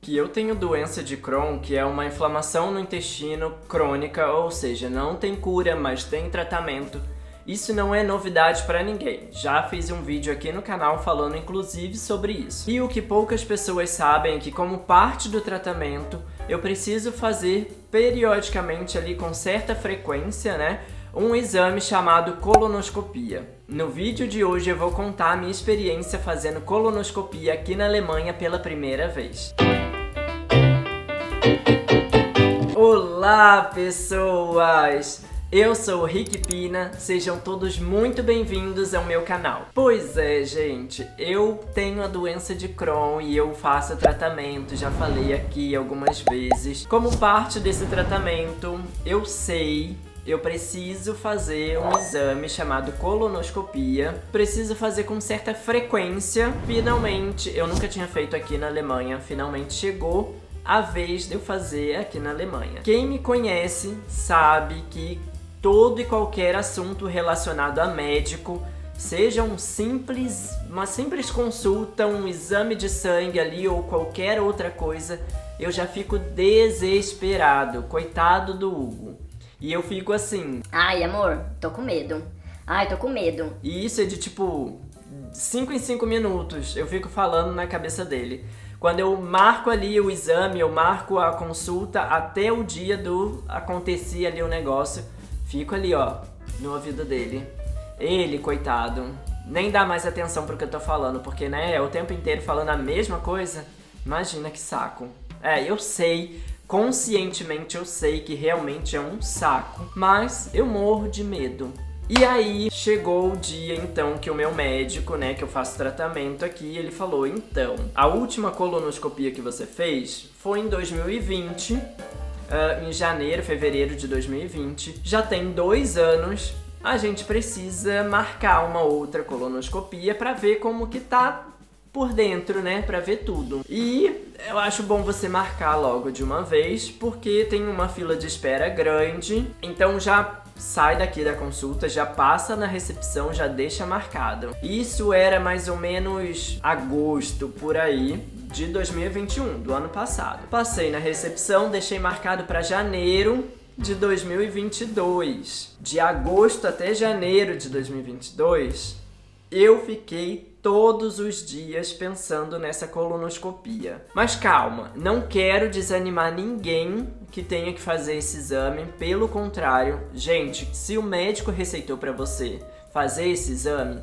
que eu tenho doença de Crohn, que é uma inflamação no intestino crônica, ou seja, não tem cura, mas tem tratamento. Isso não é novidade para ninguém. Já fiz um vídeo aqui no canal falando inclusive sobre isso. E o que poucas pessoas sabem é que, como parte do tratamento, eu preciso fazer periodicamente ali com certa frequência, né, um exame chamado colonoscopia. No vídeo de hoje eu vou contar a minha experiência fazendo colonoscopia aqui na Alemanha pela primeira vez. Olá, pessoas! Eu sou o Rick Pina, sejam todos muito bem-vindos ao meu canal. Pois é, gente, eu tenho a doença de Crohn e eu faço tratamento, já falei aqui algumas vezes. Como parte desse tratamento, eu preciso fazer um exame chamado colonoscopia. Preciso fazer com certa frequência. Finalmente, eu nunca tinha feito aqui na Alemanha, finalmente chegou a vez de eu fazer aqui na Alemanha. Quem me conhece sabe que todo e qualquer assunto relacionado a médico, seja uma simples consulta, um exame de sangue ali ou qualquer outra coisa, eu já fico desesperado. Coitado do Hugo. E eu fico assim... Ai, amor, tô com medo. Ai, tô com medo. E isso é de tipo 5 em 5 minutos. Eu fico falando na cabeça dele. Quando eu marco ali o exame, eu marco a consulta até o dia do acontecer ali o negócio, fico ali, ó, no ouvido dele. Ele, coitado, nem dá mais atenção pro que eu tô falando, porque, né, é o tempo inteiro falando a mesma coisa. Imagina que saco. Eu sei... Conscientemente eu sei que realmente é um saco, mas eu morro de medo. E aí chegou o dia então que o meu médico, né, que eu faço tratamento aqui, ele falou: então, a última colonoscopia que você fez foi em 2020, em janeiro, fevereiro de 2020, já tem 2 anos, a gente precisa marcar uma outra colonoscopia pra ver como que tá por dentro, né, pra ver tudo. E eu acho bom você marcar logo de uma vez, porque tem uma fila de espera grande, então já sai daqui da consulta, já passa na recepção, já deixa marcado. Isso era mais ou menos agosto, por aí, de 2021, do ano passado. Passei na recepção, deixei marcado pra janeiro de 2022. De agosto até janeiro de 2022, eu fiquei todos os dias pensando nessa colonoscopia. Mas calma, não quero desanimar ninguém que tenha que fazer esse exame. Pelo contrário, gente, se o médico receitou para você fazer esse exame,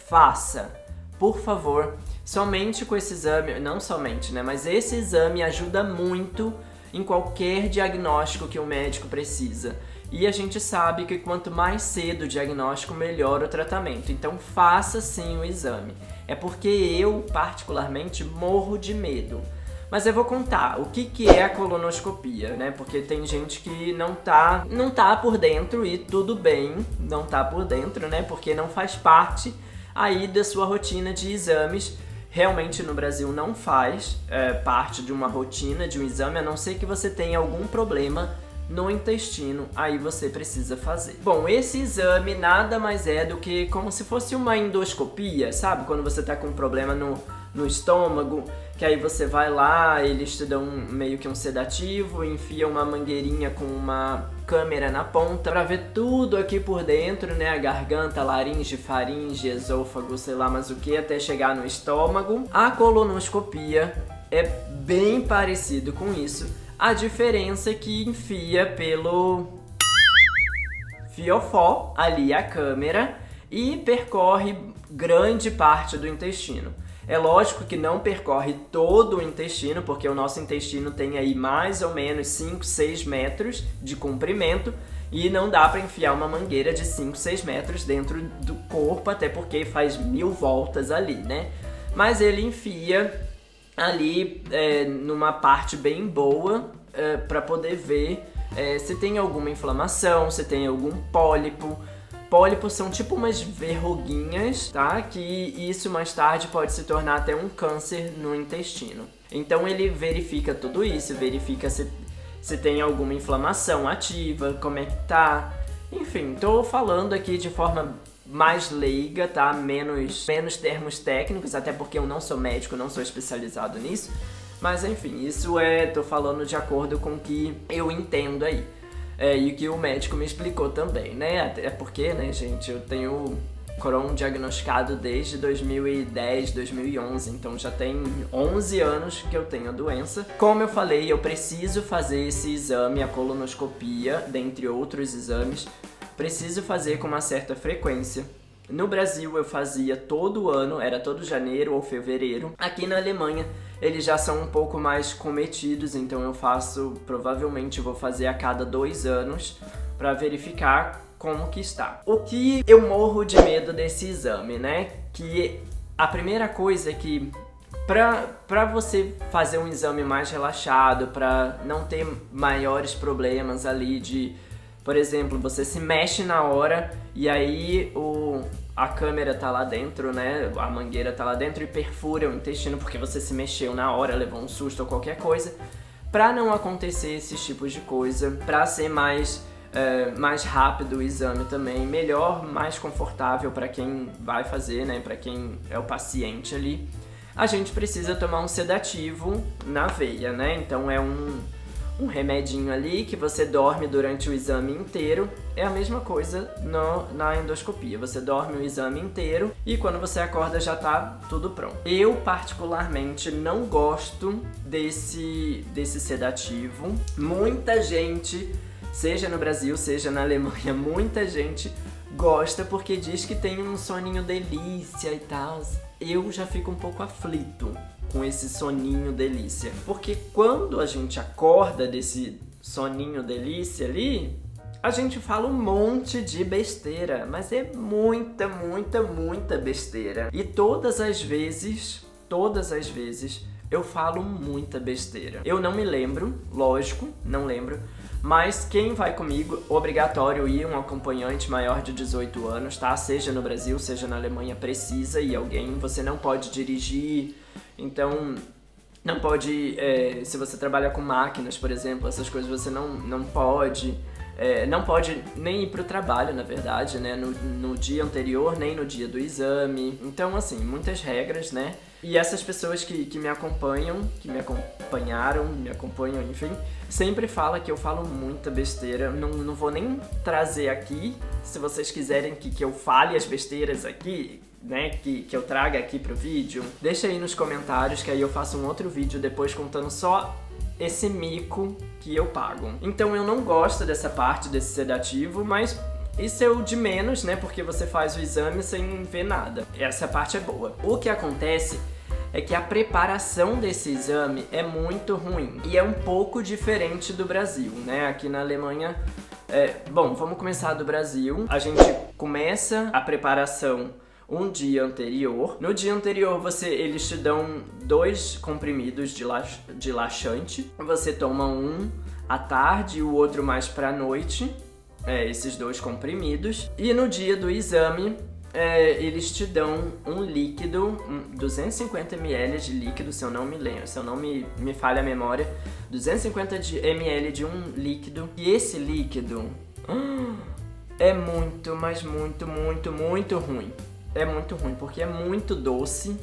faça, por favor. Somente com esse exame, não somente, né? Mas esse exame ajuda muito em qualquer diagnóstico que o médico precisa. E a gente sabe que quanto mais cedo o diagnóstico, melhor o tratamento. Então faça sim o exame. É porque eu, particularmente, morro de medo. Mas eu vou contar o que é a colonoscopia, né? Porque tem gente que não tá por dentro e tudo bem não tá por dentro, né? Porque não faz parte aí da sua rotina de exames. Realmente no Brasil não faz parte de uma rotina de um exame, a não ser que você tenha algum problema no intestino, aí você precisa fazer. Bom, esse exame nada mais é do que como se fosse uma endoscopia, sabe? Quando você tá com um problema no estômago, que aí você vai lá, eles te dão meio que um sedativo, enfia uma mangueirinha com uma câmera na ponta pra ver tudo aqui por dentro, né? A garganta, laringe, faringe, esôfago, sei lá mais o que, até chegar no estômago. A colonoscopia é bem parecido com isso. A diferença é que enfia pelo fiofó ali a câmera e percorre grande parte do intestino. É lógico que não percorre todo o intestino, porque o nosso intestino tem aí mais ou menos 5, 6 metros de comprimento e não dá para enfiar uma mangueira de 5, 6 metros dentro do corpo, até porque faz 1000 voltas ali, né? Mas ele enfia ali numa parte bem boa para poder ver se tem alguma inflamação, se tem algum pólipo. Pólipos são tipo umas verruguinhas, tá? Que isso mais tarde pode se tornar até um câncer no intestino. Então ele verifica tudo isso, verifica se tem alguma inflamação ativa, como é que tá. Enfim, tô falando aqui de forma mais leiga, tá? Menos termos técnicos, até porque eu não sou médico, não sou especializado nisso. Mas enfim, tô falando de acordo com o que eu entendo aí. E o que o médico me explicou também, né? Até porque, né, gente, eu tenho Crohn diagnosticado desde 2010, 2011, então já tem 11 anos que eu tenho a doença. Como eu falei, eu preciso fazer esse exame, a colonoscopia, dentre outros exames, preciso fazer com uma certa frequência. No Brasil eu fazia todo ano, era todo janeiro ou fevereiro. Aqui na Alemanha eles já são um pouco mais cometidos, então eu provavelmente vou fazer a cada 2 anos para verificar como que está. O que eu morro de medo desse exame, né? Que a primeira coisa é que pra você fazer um exame mais relaxado, pra não ter maiores problemas ali de, por exemplo, você se mexe na hora e aí a câmera tá lá dentro, né? A mangueira tá lá dentro e perfura o intestino porque você se mexeu na hora, levou um susto ou qualquer coisa. Pra não acontecer esses tipos de coisa, pra ser mais rápido o exame também, melhor, mais confortável para quem vai fazer, né? Para quem é o paciente ali, a gente precisa tomar um sedativo na veia, né? Então é um remedinho ali que você dorme durante o exame inteiro. É a mesma coisa na endoscopia. Você dorme o exame inteiro e quando você acorda já tá tudo pronto. Eu, particularmente, não gosto desse sedativo. Muita gente, seja no Brasil, seja na Alemanha, muita gente gosta porque diz que tem um soninho delícia e tal. Eu já fico um pouco aflito com esse soninho delícia. Porque quando a gente acorda desse soninho delícia ali, a gente fala um monte de besteira, mas é muita, muita, muita besteira. E todas as vezes, eu falo muita besteira. Eu não me lembro, lógico, não lembro, mas quem vai comigo, obrigatório ir um acompanhante maior de 18 anos, tá? Seja no Brasil, seja na Alemanha, precisa ir alguém. Você não pode dirigir, então não pode, se você trabalha com máquinas, por exemplo, essas coisas você não pode. Não pode nem ir pro trabalho, na verdade, né? No dia anterior, nem no dia do exame. Então, assim, muitas regras, né? E essas pessoas que me acompanham, que me acompanharam, me acompanham, enfim, sempre falam que eu falo muita besteira. Não vou nem trazer aqui. Se vocês quiserem que eu fale as besteiras aqui, né, que eu traga aqui pro vídeo, deixa aí nos comentários que aí eu faço um outro vídeo depois contando só esse mico que eu pago. Então eu não gosto dessa parte desse sedativo, mas isso é o de menos, né? Porque você faz o exame sem ver nada. Essa parte é boa. O que acontece é que a preparação desse exame é muito ruim e é um pouco diferente do Brasil, né? Aqui na Alemanha, bom, vamos começar do Brasil. A gente começa a preparação um dia anterior. No dia anterior, eles te dão 2 comprimidos de laxante. Você toma um à tarde e o outro mais pra noite. Esses 2 comprimidos. E no dia do exame, eles te dão um líquido, 250 ml de líquido, se eu não me falha a memória, 250 ml de um líquido. E esse líquido é muito, mas muito, muito, muito ruim. É muito ruim, porque é muito doce,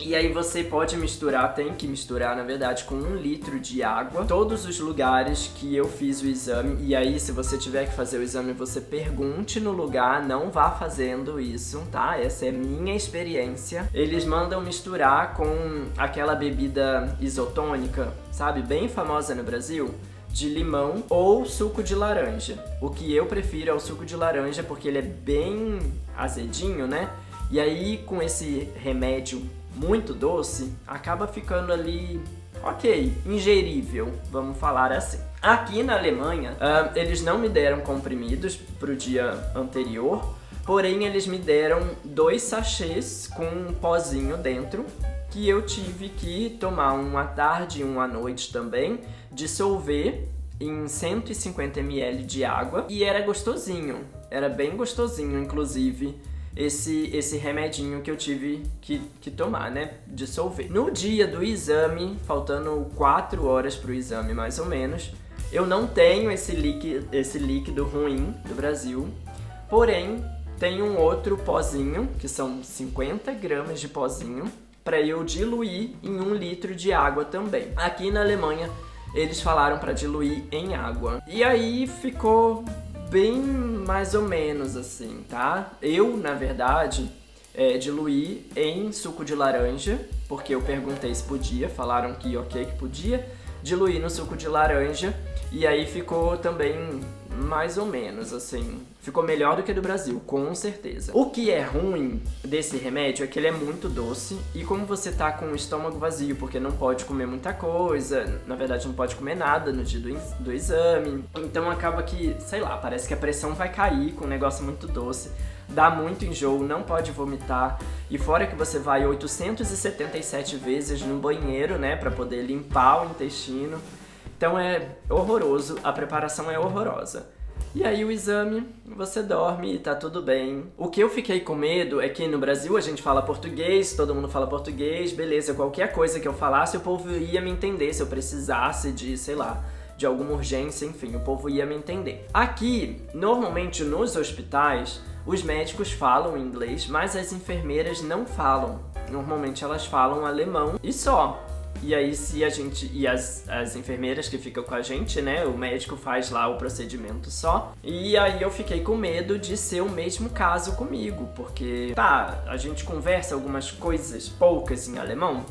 e aí você pode misturar, tem que misturar, na verdade, com 1 litro de água, todos os lugares que eu fiz o exame, e aí se você tiver que fazer o exame, você pergunte no lugar, não vá fazendo isso, tá? Essa é minha experiência. Eles mandam misturar com aquela bebida isotônica, sabe, bem famosa no Brasil, de limão ou suco de laranja. O que eu prefiro é o suco de laranja porque ele é bem azedinho, né? E aí com esse remédio muito doce, acaba ficando ali, ok, ingerível, vamos falar assim. Aqui na Alemanha, eles não me deram comprimidos pro dia anterior, porém eles me deram 2 sachês com um pozinho dentro, que eu tive que tomar um à tarde e um à noite também, dissolver em 150 ml de água, e era gostosinho, era bem gostosinho, inclusive, esse remedinho que eu tive que tomar, né, dissolver. No dia do exame, faltando 4 horas pro exame mais ou menos, eu não tenho esse líquido ruim do Brasil, porém, tem um outro pozinho, que são 50 gramas de pozinho, para eu diluir em 1 litro de água também. Aqui na Alemanha, eles falaram para diluir em água. E aí ficou bem mais ou menos assim, tá? Eu, na verdade, diluí em suco de laranja, porque eu perguntei se podia, falaram que ok, que podia. Diluí no suco de laranja e aí ficou também mais ou menos assim. Ficou melhor do que do Brasil, com certeza. O que é ruim desse remédio é que ele é muito doce e como você tá com o estômago vazio, porque não pode comer muita coisa, na verdade não pode comer nada no dia do exame, então acaba que, sei lá, parece que a pressão vai cair com um negócio muito doce, dá muito enjoo, não pode vomitar e fora que você vai 877 vezes no banheiro, né, pra poder limpar o intestino. Então é horroroso, a preparação é horrorosa. E aí o exame, você dorme e tá tudo bem. O que eu fiquei com medo é que no Brasil a gente fala português, todo mundo fala português, beleza, qualquer coisa que eu falasse o povo ia me entender, se eu precisasse de, sei lá, de alguma urgência, enfim, o povo ia me entender. Aqui, normalmente nos hospitais, os médicos falam inglês, mas as enfermeiras não falam. Normalmente elas falam alemão e só. E aí se a gente, e as enfermeiras que ficam com a gente, né, o médico faz lá o procedimento só. E aí eu fiquei com medo de ser o mesmo caso comigo, porque tá, a gente conversa algumas coisas poucas em alemão,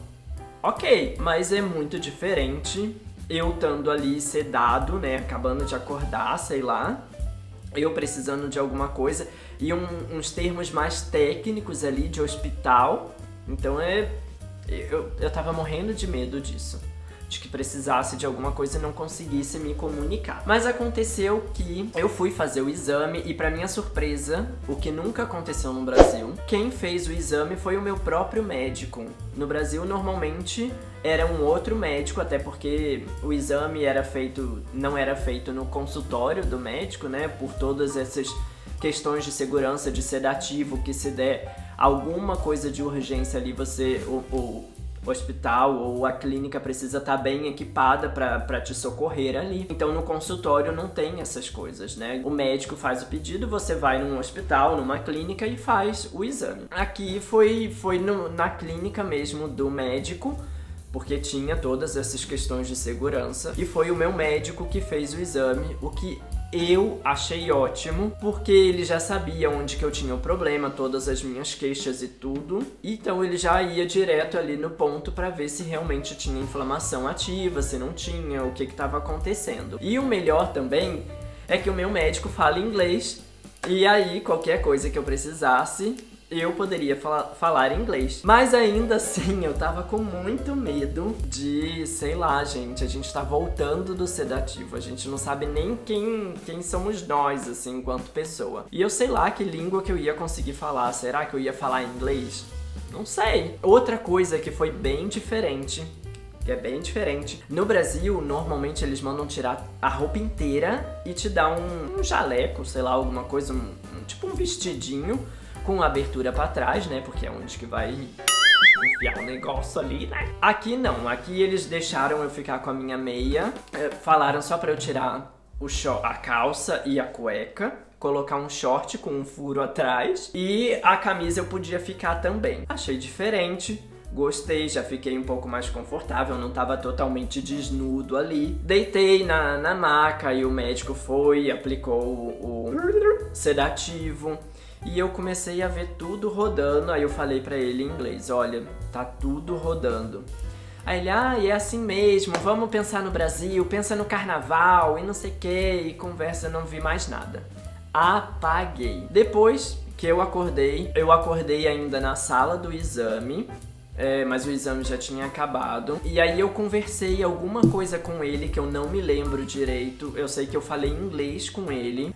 ok, mas é muito diferente eu estando ali sedado, né, acabando de acordar, sei lá, eu precisando de alguma coisa e uns termos mais técnicos ali de hospital, então eu tava morrendo de medo disso, de que precisasse de alguma coisa e não conseguisse me comunicar. Mas aconteceu que eu fui fazer o exame e pra minha surpresa, o que nunca aconteceu no Brasil, quem fez o exame foi o meu próprio médico. No Brasil, normalmente, era um outro médico, até porque o exame não era feito no consultório do médico, né, por todas essas questões de segurança, de sedativo, que se der alguma coisa de urgência ali, o hospital ou a clínica precisa estar bem equipada para te socorrer ali. Então no consultório não tem essas coisas, né? O médico faz o pedido, você vai num hospital, numa clínica e faz o exame. Aqui foi na clínica mesmo do médico, porque tinha todas essas questões de segurança, e foi o meu médico que fez o exame, o que eu achei ótimo, porque ele já sabia onde que eu tinha o problema, todas as minhas queixas e tudo, então ele já ia direto ali no ponto pra ver se realmente tinha inflamação ativa, se não tinha, o que estava acontecendo. E o melhor também é que o meu médico fala inglês, e aí qualquer coisa que eu precisasse, eu poderia falar inglês. Mas ainda assim, eu tava com muito medo de, sei lá, gente, a gente tá voltando do sedativo, a gente não sabe nem quem somos nós, assim, enquanto pessoa. E eu sei lá que língua que eu ia conseguir falar, será que eu ia falar inglês? Não sei. Outra coisa que foi bem diferente, no Brasil, normalmente eles mandam tirar a roupa inteira e te dar um jaleco, sei lá, alguma coisa, tipo um vestidinho, com abertura pra trás, né, porque é onde que vai enfiar o negócio ali, né? Aqui não, aqui eles deixaram eu ficar com a minha meia, falaram só pra eu tirar a calça e a cueca, colocar um short com um furo atrás e a camisa eu podia ficar também. Achei diferente, gostei, já fiquei um pouco mais confortável, não tava totalmente desnudo ali. Deitei na maca e o médico foi, aplicou o sedativo. E eu comecei a ver tudo rodando, aí eu falei pra ele em inglês, olha, tá tudo rodando. Aí ele, e é assim mesmo, vamos pensar no Brasil, pensa no carnaval e não sei o que, e conversa, não vi mais nada. Apaguei. Depois que eu acordei ainda na sala do exame, mas o exame já tinha acabado. E aí eu conversei alguma coisa com ele que eu não me lembro direito. Eu sei que eu falei inglês com ele.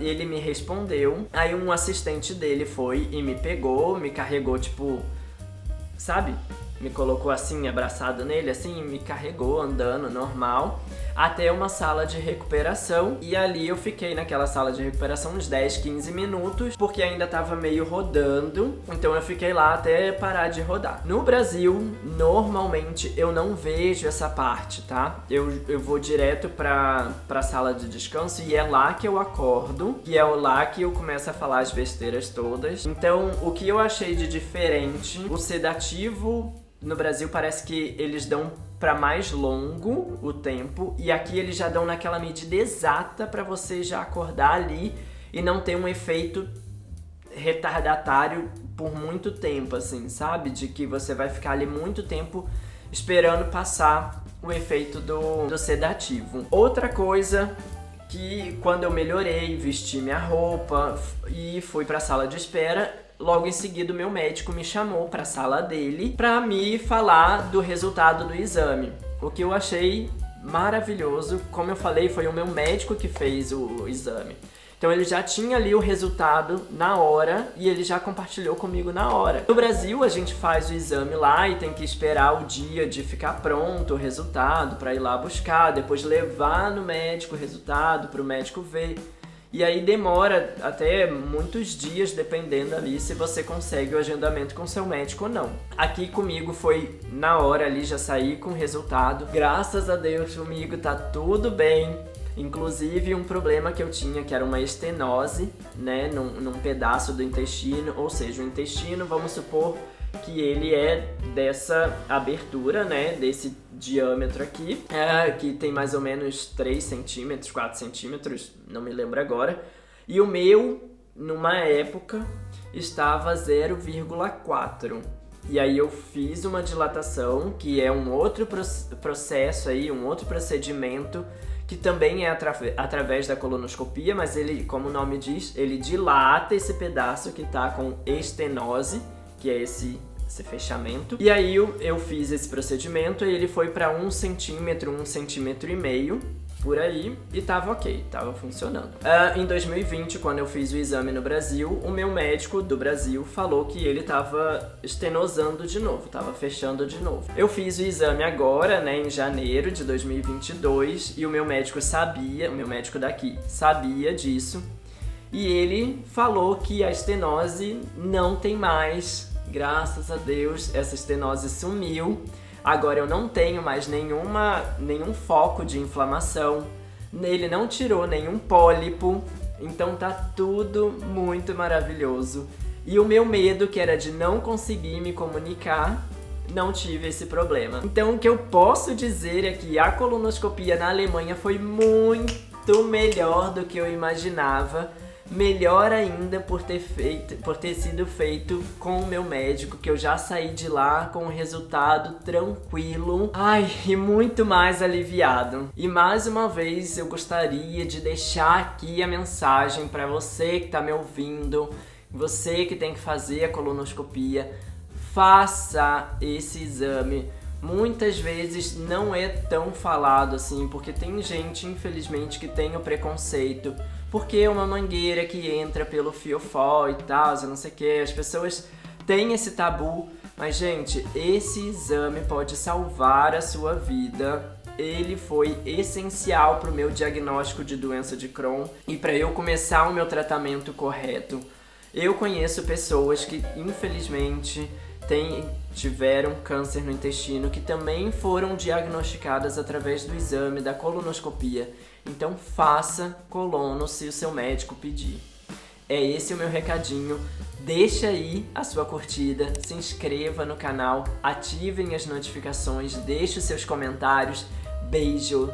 Ele me respondeu. Aí um assistente dele foi e me pegou, me carregou, tipo, sabe? me colocou assim, abraçado nele, assim, me carregou andando normal, até uma sala de recuperação. E ali eu fiquei naquela sala de recuperação uns 10, 15 minutos, porque ainda tava meio rodando, então eu fiquei lá até parar de rodar. No Brasil, normalmente eu não vejo essa parte, tá? Eu vou direto pra sala de descanso e é lá que eu acordo, e é lá que eu começo a falar as besteiras todas. Então, o que eu achei de diferente, o sedativo no Brasil parece que eles dão pra mais longo o tempo, e aqui eles já dão naquela medida exata pra você já acordar ali e não ter um efeito retardatário por muito tempo, assim, sabe? De que você vai ficar ali muito tempo esperando passar o efeito do sedativo. Outra coisa que quando eu melhorei, vesti minha roupa e fui pra sala de espera, logo em seguida o meu médico me chamou pra sala dele pra me falar do resultado do exame. O que eu achei maravilhoso, como eu falei, foi o meu médico que fez o exame. Então ele já tinha ali o resultado na hora e ele já compartilhou comigo na hora. No Brasil a gente faz o exame lá e tem que esperar o dia de ficar pronto o resultado para ir lá buscar, depois levar no médico o resultado para o médico ver. E aí demora até muitos dias, dependendo ali se você consegue o agendamento com seu médico ou não. Aqui comigo foi na hora ali, já saí com o resultado. Graças a Deus comigo tá tudo bem. Inclusive um problema que eu tinha, que era uma estenose, né, num pedaço do intestino, ou seja, o intestino, vamos supor que ele é dessa abertura, né, desse diâmetro aqui, que tem mais ou menos 3 centímetros, 4 centímetros, não me lembro agora, e o meu, numa época, estava 0,4. E aí eu fiz uma dilatação, que é um outro processo aí, um outro procedimento, que também é através da colonoscopia, mas ele, como o nome diz, ele dilata esse pedaço que tá com estenose, que é esse fechamento. E aí eu fiz esse procedimento e ele foi para 1 centímetro, 1,5 centímetros, por aí, e tava ok, tava funcionando. Em 2020, quando eu fiz o exame no Brasil, o meu médico do Brasil falou que ele tava estenosando de novo, tava fechando de novo. Eu fiz o exame agora, né, em janeiro de 2022, e o meu médico sabia, o meu médico daqui, sabia disso, e ele falou que a estenose não tem mais, graças a Deus, essa estenose sumiu. Agora eu não tenho mais nenhum foco de inflamação, ele não tirou nenhum pólipo, então tá tudo muito maravilhoso. E o meu medo, que era de não conseguir me comunicar, não tive esse problema. Então o que eu posso dizer é que a colonoscopia na Alemanha foi muito melhor do que eu imaginava. Melhor ainda por ter sido feito com o meu médico, que eu já saí de lá com o resultado tranquilo. Ai, e muito mais aliviado. E mais uma vez eu gostaria de deixar aqui a mensagem para você que tá me ouvindo, você que tem que fazer a colonoscopia, faça esse exame. Muitas vezes não é tão falado assim, porque tem gente, infelizmente, que tem o preconceito. Porque é uma mangueira que entra pelo fiofó e tal, não sei o que. As pessoas têm esse tabu. Mas, gente, esse exame pode salvar a sua vida. Ele foi essencial para o meu diagnóstico de doença de Crohn e para eu começar o meu tratamento correto. Eu conheço pessoas que, infelizmente, tiveram câncer no intestino, que também foram diagnosticadas através do exame da colonoscopia. Então faça colono se o seu médico pedir. É esse o meu recadinho. Deixa aí a sua curtida, se inscreva no canal, ativem as notificações, deixe os seus comentários. Beijo!